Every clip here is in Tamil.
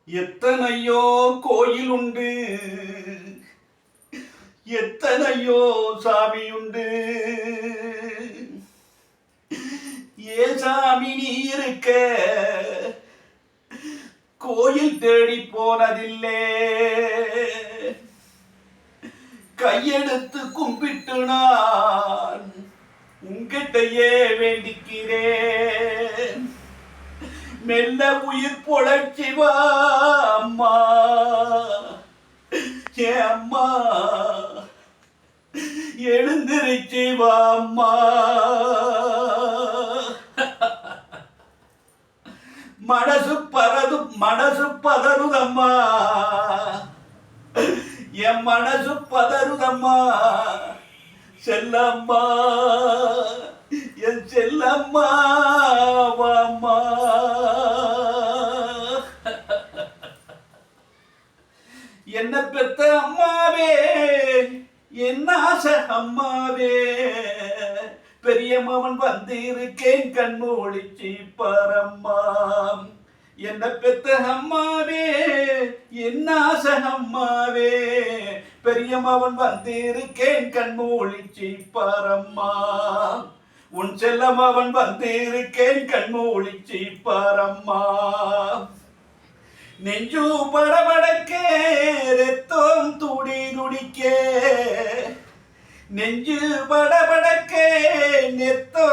எத்தனையோ கோயில் உண்டு, எத்தனையோ சாமி உண்டு. ஏ சாமி நீ இருக்க கோயில் தேடி போனதில்லை. கையெடுத்து கும்பிட்டு நான் உங்கிட்டையே வேண்டிக்கிறேன். மெல்ல உயிர் பொழச்சிவா அம்மா, ஏ அம்மா எழுந்திருச்சு வா அம்மா. மனசு பதறுதம்மா, என் மனசு பதறுதம்மா. செல்லம்மா, என் செல்லம்மா வாம்மா. என்ன பெத்த அம்மாவே, என்ன ஆசை அம்மாவே. பெரிய மகன் வந்திருக்கேன் கண்மூழிச்சி பரம்மா. என்ன பெத்த அம்மாவே, என்ன ஆசை அம்மாவே. பெரிய மகன் வந்திருக்கேன் கண்மூழிச்சி பரம்மா. உன் செல்லமவன் வந்திருக்கேன் கண்மூழிச்சி பரம்மா. நெஞ்சு படபடக்கே ரத்தம் துடி துடிக்கே, நெஞ்சு படபடக்கே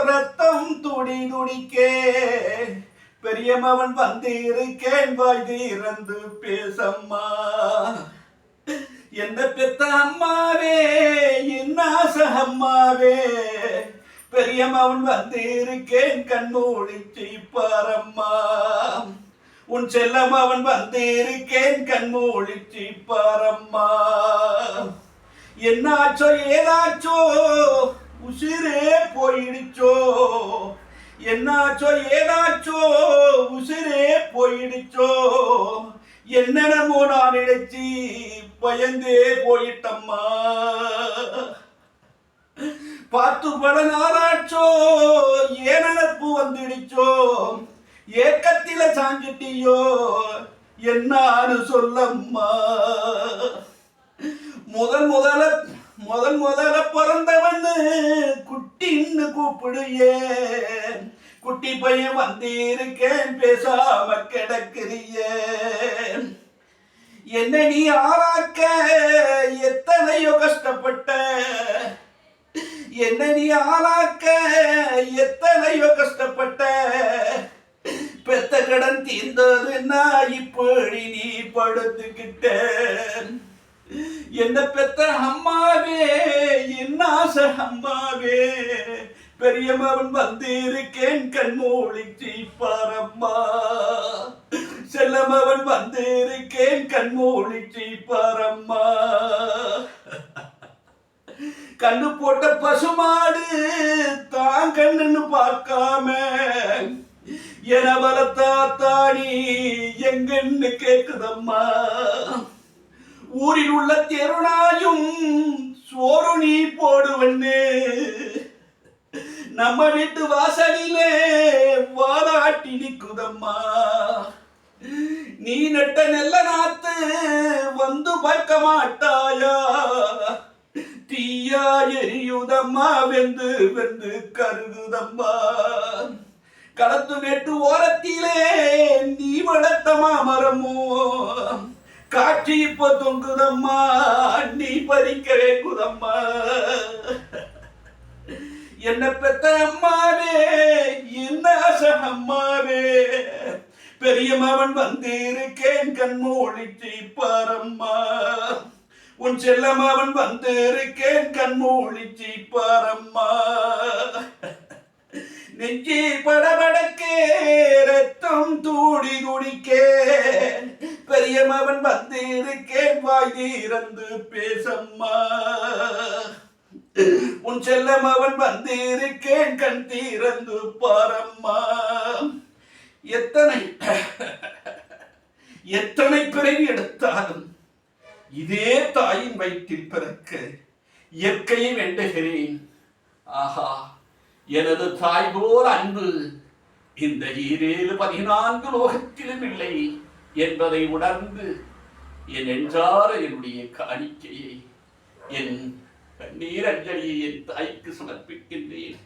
ரத்தம் துடி துடிக்கே. பெரியமவன் வந்திருக்கேன் வாய் திறந்து பேசம்மா. என்ன பெத்த அம்மாவே, என்ன ஆசை அம்மாவே. பெரியமவன் வந்திருக்கேன் கண்மூழிச்சி பரம்மா. உன் செல்லமவன் வந்திருக்கேன் கண்மூழிச்சி பரம்மா. என்னாச்சோ ஏதாச்சோ உசிரே போயிடுச்சோ, என்னாச்சோ ஏதாச்சோ உசிரே போயிடுச்சோ. என்னென்னமோ நான் நினைச்சி பயந்தே போயிட்டம்மா. பார்த்து பல நாளாச்சோ ஏனப்பு வந்துடுச்சோ. ஏக்கத்தில சாஞ்சிட்டியோ என்னான்னு சொல்லம்மா. முதல் பிறந்தவன்னு குட்டின்னு கூப்பிடுயே. குட்டி பையன் வந்திருக்கேன் பேசாம கிடக்குறியே. என்ன நீ ஆளாக்க எத்தனையோ கஷ்டப்பட்ட, என்ன நீ ஆளாக்க எத்தனையோ கஷ்டப்பட்ட. பெத்த கடன் தீர்ந்ததுன்னா இப்படி நீ படுத்துக்கிட்ட. என்ன பெத்த அம்மாவே, என்ன ஆசை அம்மாவே. பெரியமவன் வந்திருக்கேன் கண்மூழிச்சி பரம்மா. செல்லமவன் வந்திருக்கேன் கண்மூழிச்சி பரம்மா. கண்ணு போட்ட பசுமாடு தான் கண்ணுன்னு பார்க்காம என வளர்த்தாத்தானி எங்கன்னு கேக்குதம்மா. ஊரில் உள்ள தெருநாயும் சோறு நீ போடுவன்னு நம்ம வீட்டு வாசலிலே வாலாட்டி நிக்குதம்மா. நீ நட்ட நெல்ல நாத்து வந்து பார்க்க மாட்டாயா. தீயா எரியுதம்மா, வெந்து வெந்து கருகுதம்மா. களத்து வெட்டு ஓரத்திலே நீ வளர்த்த மாமரமோ காட்சி இப்ப தொங்குதம்மா. நீ பறிக்கவே குதம்மா. என்ன பெத்த அம்மாவே, என்ன ஆசை அம்மாவே. பெரியமவன் வந்திருக்கேன் கண்மூழிச்சி பரம்மா. உன் செல்லமவன் வந்திருக்கேன் கண்மூழிச்சி பரம்மா. நெஞ்சி படபடக்கே ரத்தம் தூடி துடிக்கே. பெரியமவன் வந்திருக்கேன் வாய் திறந்து பேசம்மா. உன் செல்லமவன் வந்திருக்கேன் கண் திறந்து பாரம்மா. எத்தனை பிறவி எடுத்தாலும் இதே தாயின் வயிற்றில் பிறக்க இயற்கையை வேண்டுகிறேன். ஆஹா, எனது தாய் போல் அன்பு இந்த 14 லோகத்திலும் இல்லை. என்பதை உணர்ந்து என் நெஞ்சார என்னுடைய காணிக்கையை, என் கண்ணீர் அஞ்சலியை என் தாய்க்கு சமர்ப்பிக்கின்றேன்.